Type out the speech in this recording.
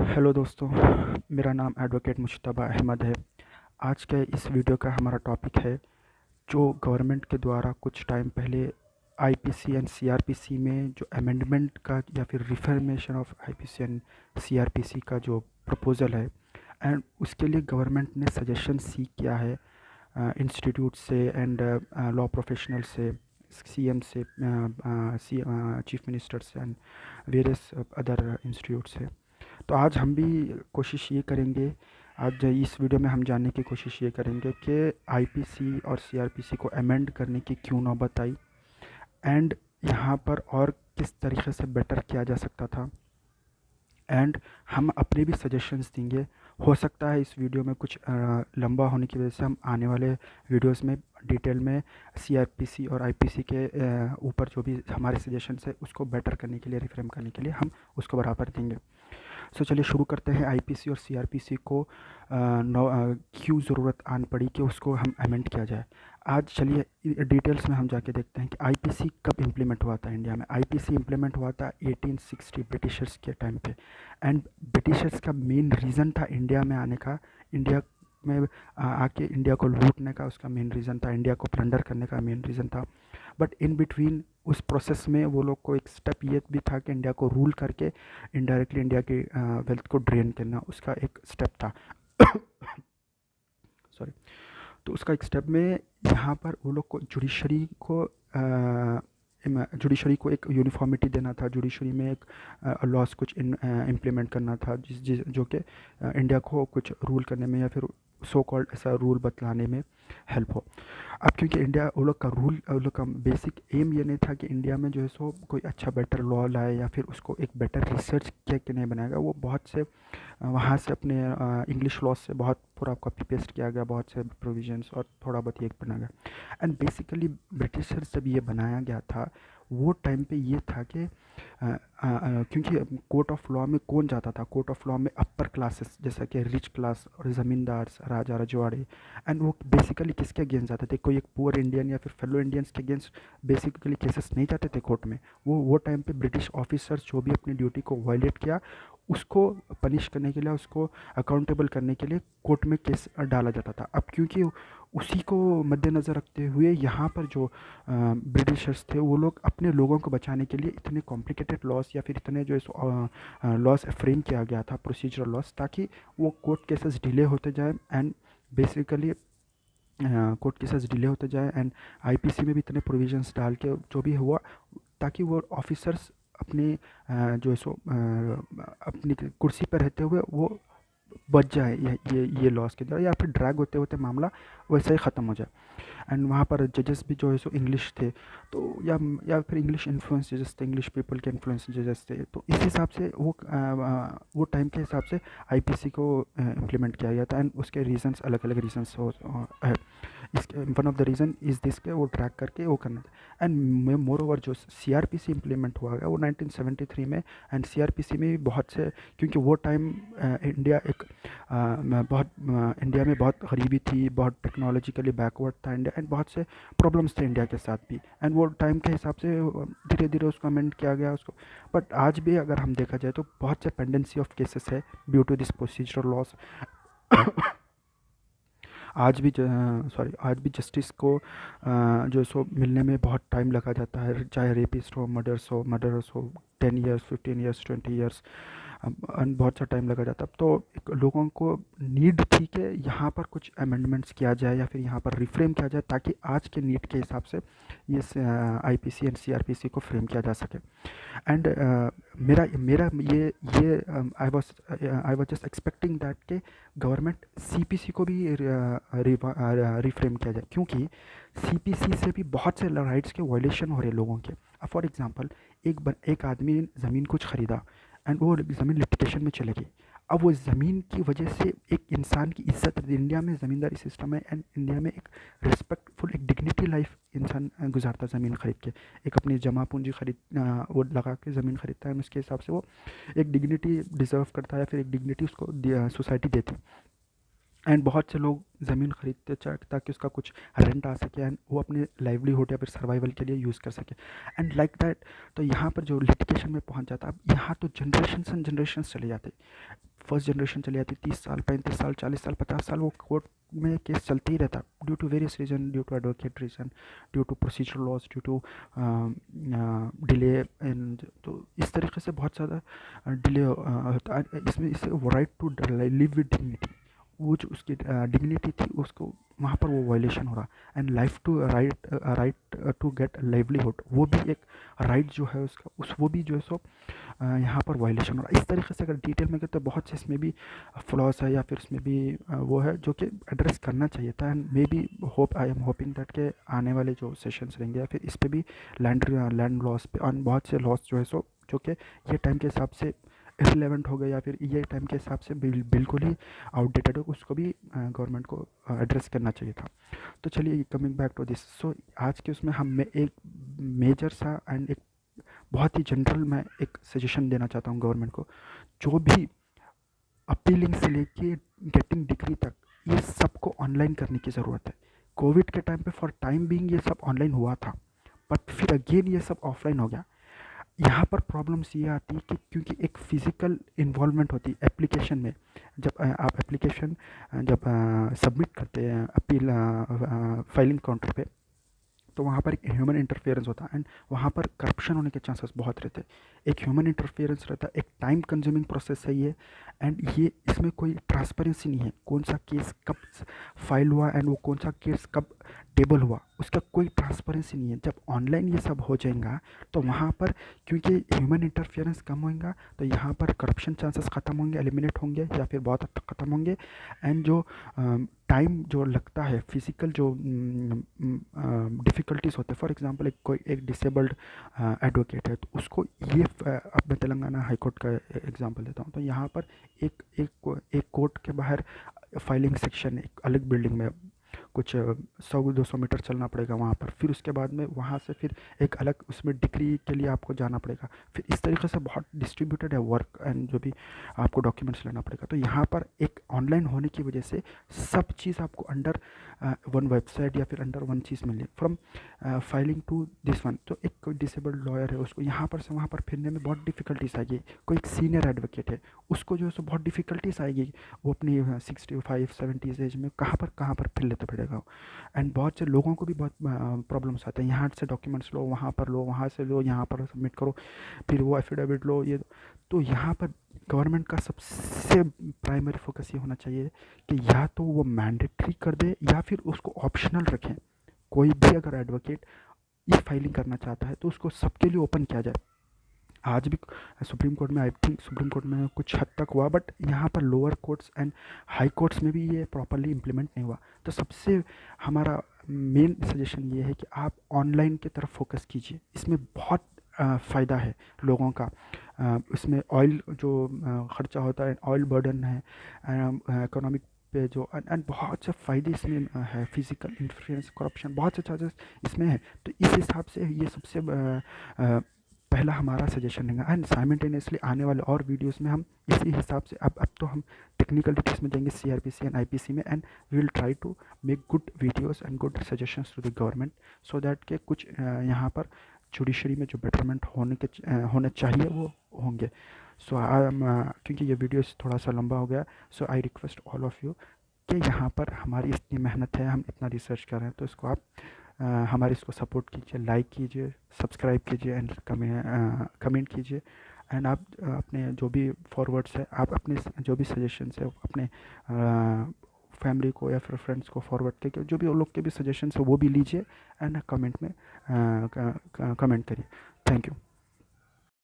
Hello दोस्तों, मेरा नाम एडवोकेट मुश्तबा अहमद है। आज के इस वीडियो का हमारा टॉपिक है जो गवर्नमेंट के द्वारा कुछ टाइम पहले आईपीसी एंड सीआरपीसी में जो अमेंडमेंट का या फिर reformation of IPC and CrPC का जो प्रपोज़ल है, एंड उसके लिए गवर्नमेंट ने सजेशन सीख किया है इंस्टीट्यूट से एंड लॉ प्रोफेशनल से, सीएम से, चीफ मिनिस्टर से एंड वेरियस अदर इंस्टीट्यूट से। तो आज हम भी कोशिश ये करेंगे, आज इस वीडियो में हम जानने की कोशिश ये करेंगे कि आईपीसी और सीआरपीसी को अमेंड करने की क्यों नौबत आई, एंड यहाँ पर और किस तरीके से बेटर किया जा सकता था, एंड हम अपने भी सजेशंस देंगे। हो सकता है इस वीडियो में कुछ लंबा होने की वजह से हम आने वाले वीडियोस में डिटेल में सीआरपीसी और आईपीसी के ऊपर जो भी हमारे सजेशंस है उसको बेटर करने के लिए, रिफ्रेम करने के लिए हम उसको बराबर देंगे। सो चलिए शुरू करते हैं। आईपीसी और सीआरपीसी को क्यों ज़रूरत आन पड़ी कि उसको हम अमेंड किया जाए। आज चलिए डिटेल्स में हम जाके देखते हैं कि आईपीसी कब इम्प्लीमेंट हुआ था इंडिया में। आईपीसी इम्प्लीमेंट हुआ था 1860 ब्रिटिशर्स के टाइम पे, एंड ब्रिटिशर्स का मेन रीज़न था इंडिया में आने का, इंडिया में आके इंडिया को लूटने का उसका मेन रीज़न था, इंडिया को प्लंडर करने का मेन रीज़न था। बट इन बिटवीन उस प्रोसेस में वो लोग को एक स्टेप ये भी था कि इंडिया को रूल करके इनडायरेक्टली इंडिया की वेल्थ को ड्रेन करना, उसका एक स्टेप था। सॉरी। तो उसका एक स्टेप में यहाँ पर वो लोग को जुडिशरी को एक यूनिफॉर्मिटी देना था, जुडिशरी में एक लॉस कुछ इम्प्लीमेंट करना था जो कि इंडिया को कुछ रूल करने में या फिर सो कॉल्ड ऐसा रूल बतलाने में हेल्प हो। अब क्योंकि इंडिया वो लोग का बेसिक एम ये नहीं था कि इंडिया में जो है सो कोई अच्छा बेटर लॉ लाए या फिर उसको एक बेटर रिसर्च के नहीं बनाएगा। वो बहुत से वहाँ से अपने इंग्लिश लॉ से बहुत पूरा कॉपी पेस्ट किया गया, बहुत से प्रोविजंस और थोड़ा बहुत ये बना गया। एंड बेसिकली ब्रिटिशर्स जब ये बनाया गया था वो टाइम पे ये था कि क्योंकि कोर्ट ऑफ लॉ में कौन जाता था, कोर्ट ऑफ लॉ में अपर क्लासेस जैसा कि रिच क्लास और ज़मींदार, राजा रजवाड़े, एंड वो बेसिकली किसके अगेंस्ट जाते थे, कोई एक पुअर इंडियन या फिर फेलो इंडियंस के अगेंस्ट बेसिकली केसेस नहीं जाते थे कोर्ट में। वो टाइम पे ब्रिटिश ऑफिसर्स जो भी अपनी ड्यूटी को वायलेट किया उसको पनिश करने के लिए, उसको अकाउंटेबल करने के लिए कोर्ट में केस डाला जाता था। अब क्योंकि उसी को मद्देनज़र रखते हुए यहाँ पर जो ब्रिटिशर्स थे वो लोग अपने लोगों को बचाने के लिए इतने कॉम्प्लिकेटेड लॉस या फिर इतने जो लॉस फ्रेम किया गया था, प्रोसीजरल लॉस, ताकि वो कोर्ट केसेस डिले होते जाए and basically court cases delay होते जाए एंड आईपीसी में भी इतने प्रोविजंस डाल के जो भी हुआ ताकि वो ऑफिसर्स अपने जो है सो अपनी कुर्सी पर रहते हुए वो बच जाए ये लॉस के द्वारा, या फिर ड्रैग होते होते मामला वैसे ही ख़त्म हो जाए। एंड वहाँ पर जजेस भी जो है सो इंग्लिश थे, तो या फिर इंग्लिश इन्फ्लुएंस जजेस थे, इंग्लिश पीपल के इन्फ्लुएंस जजेस थे। तो इस हिसाब से वो टाइम के हिसाब से आईपीसी को इम्प्लीमेंट किया गया था, एंड उसके रीजंस अलग अलग रीजंस है। इसके one of the reason is this के वो ट्रैक करके वो करना था। एंड मोर ओवर जो सीआरपीसी इम्प्लीमेंट हुआ है वो 1973 में, एंड सीआरपीसी में भी बहुत से, क्योंकि वो टाइम इंडिया एक इंडिया में बहुत गरीबी थी, बहुत टेक्नोलॉजिकली बैकवर्ड था इंडिया, एंड बहुत से प्रॉब्लम्स थे इंडिया के साथ भी, एंड वो टाइम के हिसाब से धीरे धीरे उसको अमेंड किया गया उसको। बट आज भी अगर हम देखा जाए तो बहुत से पेंडेंसी ऑफ केसेस है due to this procedural laws. आज भी जस्टिस को जो सो मिलने में बहुत टाइम लगा जाता है, चाहे रेपिस्ट हो, मर्डरर्स हो 10 ईयर्स, 15 ईयर्स, 20 ईयर्स, बहुत सा टाइम लगा जाता। तो एक लोगों को नीड थी कि यहाँ पर कुछ अमेंडमेंट्स किया जाए या फिर यहाँ पर रिफ्रेम किया जाए ताकि आज के नीड के हिसाब से ये आईपीसी एंड सीआरपीसी को फ्रेम किया जा सके। एंड मेरा मेरा ये I was just expecting that के गवर्नमेंट सीपीसी को भी रिफ्रेम किया जाए, क्योंकि सीपीसी से भी बहुत से राइट्स के वायलेशन हो रहे लोगों के। अब फॉर एग्जांपल एक आदमी ज़मीन कुछ ख़रीदा एंड वो ज़मीन लिटिगेशन में चले गई। अब वो ज़मीन की वजह से एक इंसान की इज्जत, इंडिया में ज़मींदारी सिस्टम है एंड इंडिया में एक रिस्पेक्टफुल, एक डिग्निटी लाइफ इंसान गुजारता ज़मीन ख़रीद के, एक अपनी जमा पूंजी वो लगा के ज़मीन ख़रीदता है, उसके हिसाब से वो एक डिग्निटी डिज़र्व करता है या फिर एक डिग्निटी उसको सोसाइटी देती। एंड बहुत से लोग ज़मीन खरीदते ताकि उसका कुछ रेंट आ सके एंड वो अपने लाइवलीहुड या फिर सर्वाइवल के लिए यूज़ कर सके एंड लाइक दैट। तो यहाँ पर जो लिटिगेशन में पहुँच जाता है, अब यहाँ तो जनरेशन एंड जनरेशन चले जाते। फर्स्ट जनरेशन चली जाती, 30 साल 35 साल 40 साल 50 साल वो कोर्ट में केस चलते ही रहता, due to various reason, due to advocate reason, due to procedure laws, due to delay and. तो इस तरीके से बहुत ज़्यादा डिले होता है इसमें। इससे right to live with dignity, वो जो उसकी डिग्निटी थी उसको वहाँ पर वो वायलेशन हो रहा। And life to right to get livelihood, वो भी एक राइट जो है उसका, उस वो भी जो है सो यहाँ पर वायलेशन हो रहा है। इस तरीके से अगर डिटेल में गए तो बहुत से इसमें भी फ्लॉज है या फिर इसमें भी वो है जो कि एड्रेस करना चाहिए था। And maybe I am hoping that के आने वाले जो सेशंस रहेंगे या फिर इस पर भी लैंड लॉस पे और बहुत से लॉस जो है सो जो कि ये टाइम के हिसाब से इररिलेवेंट हो गए या फिर ये टाइम के हिसाब से बिल्कुल ही आउटडेटेड हो, उसको भी गवर्नमेंट को एड्रेस करना चाहिए था। तो चलिए कमिंग बैक टू दिस, सो आज के उसमें हम एक मेजर सा एंड एक बहुत ही जनरल मैं एक सजेशन देना चाहता हूँ गवर्नमेंट को। जो भी अपीलिंग से लेके गेटिंग डिग्री तक ये सबको ऑनलाइन करने की ज़रूरत है। कोविड के टाइम पे फॉर टाइम बीइंग ये सब ऑनलाइन हुआ था, बट फिर अगेन ये सब ऑफलाइन हो गया। यहाँ पर प्रॉब्लम्स ये आती है कि क्योंकि एक फ़िज़िकल इन्वॉल्वमेंट होती है एप्लीकेशन में। जब आप एप्लीकेशन जब सबमिट करते हैं अपील फाइलिंग काउंटर पे, तो वहाँ पर एक ह्यूमन इंटरफेरेंस होता है एंड वहाँ पर करप्शन होने के चांसेस बहुत रहते हैं। एक ह्यूमन इंटरफेरेंस रहता है, एक टाइम कंज्यूमिंग प्रोसेस है ये। एंड ये इसमें कोई ट्रांसपेरेंसी नहीं है, कौन सा केस कब फाइल हुआ एंड वो कौन सा केस कब टेबल हुआ, उसका कोई ट्रांसपेरेंसी नहीं है। जब ऑनलाइन ये सब हो जाएगा तो वहाँ पर क्योंकि ह्यूमन इंटरफेरेंस कम होगा तो यहाँ पर करप्शन चांसेस ख़त्म होंगे, एलिमिनेट होंगे या फिर बहुत हद तक ख़त्म होंगे। एंड जो टाइम जो लगता है, फिज़िकल जो डिफ़िकल्टीज़ होते हैं, फॉर एग्जांपल कोई एक डिसेबल्ड एडवोकेट है तो उसको ये अब मैं तेलंगाना हाई कोर्ट का एग्जांपल देता हूँ। तो यहाँ पर एक कोर्ट के बाहर फाइलिंग सेक्शन एक अलग बिल्डिंग में कुछ 100-200 मीटर चलना पड़ेगा वहाँ पर, फिर उसके बाद में वहाँ से फिर एक अलग उसमें डिग्री के लिए आपको जाना पड़ेगा। फिर इस तरीके से बहुत डिस्ट्रीब्यूटेड है वर्क एंड जो भी आपको डॉक्यूमेंट्स लेना पड़ेगा। तो यहाँ पर एक ऑनलाइन होने की वजह से सब चीज़ आपको अंडर वन वेबसाइट या फिर अंडर वन चीज़ मिले, from filing to this one. तो एक कोई डिसेबल्ड लॉयर है उसको यहाँ पर से वहाँ पर फिरने में बहुत डिफ़िकल्टीज आएगी। कोई एक सीनियर एडवोकेट है उसको जो है सो बहुत डिफ़िकल्टीज आएगी, वो अपनी 65-70 एज में कहाँ पर फिर लेते पड़ेगा। एंड बहुत से लोगों को भी बहुत प्रॉब्लम्स आते हैं, यहाँ से डॉक्यूमेंट्स लो, वहाँ पर लो, वहाँ से लो, यहाँ पर सबमिट करो, फिर वो एफिडेविट लो, ये। तो यहाँ पर गवर्नमेंट का सबसे प्राइमरी फोकस ये होना चाहिए कि या तो वो मैंडेटरी कर दे या फिर उसको ऑप्शनल रखें। कोई भी अगर एडवोकेट ई फाइलिंग करना चाहता है तो उसको सबके लिए ओपन किया जाए। आज भी सुप्रीम कोर्ट में, आई थिंक सुप्रीम कोर्ट में कुछ हद तक हुआ, बट यहाँ पर lower courts and high courts में भी ये प्रॉपरली इम्प्लीमेंट नहीं हुआ। तो सबसे हमारा मेन सजेशन ये है कि आप ऑनलाइन की तरफ फोकस कीजिए, इसमें बहुत फ़ायदा है लोगों का। इसमें ऑयल जो ख़र्चा होता है, ऑयल बर्डन है इकोनॉमिक पे जो, एंड बहुत से फ़ायदे इसमें है, फिज़िकल इंटरफेरेंस, करप्शन, बहुत से चार्जेस इसमें है। तो इस हिसाब से ये सबसे पहला हमारा सजेशन रहेगा। एंड साइमल्टेनियसली आने वाले और वीडियोस में हम इसी हिसाब से अब तो हम टेक्निकल डिटेल्स में जाएंगे सीआरपीसी एंड आईपीसी में, and we will try to make good videos and good suggestions to the government, so that के कुछ यहाँ पर जुडिशरी में जो बेटरमेंट होने चाहिए वो होंगे। सो क्योंकि ये वीडियो थोड़ा सा लंबा हो गया, so I request all of you कि यहाँ पर हमारी इतनी मेहनत है, हम इतना रिसर्च कर रहे हैं, तो इसको आप हमारे इसको सपोर्ट कीजिए, लाइक कीजिए, सब्सक्राइब कीजिए एंड कमेंट कीजिए। एंड आप अपने जो भी फॉरवर्ड्स है, आप अपने जो भी सजेशंस है अपने फैमिली को या फिर फ्रेंड्स को फॉरवर्ड करके जो भी उन लोग के भी सजेशंस है वो भी लीजिए एंड कमेंट में कमेंट करिए। Thank you.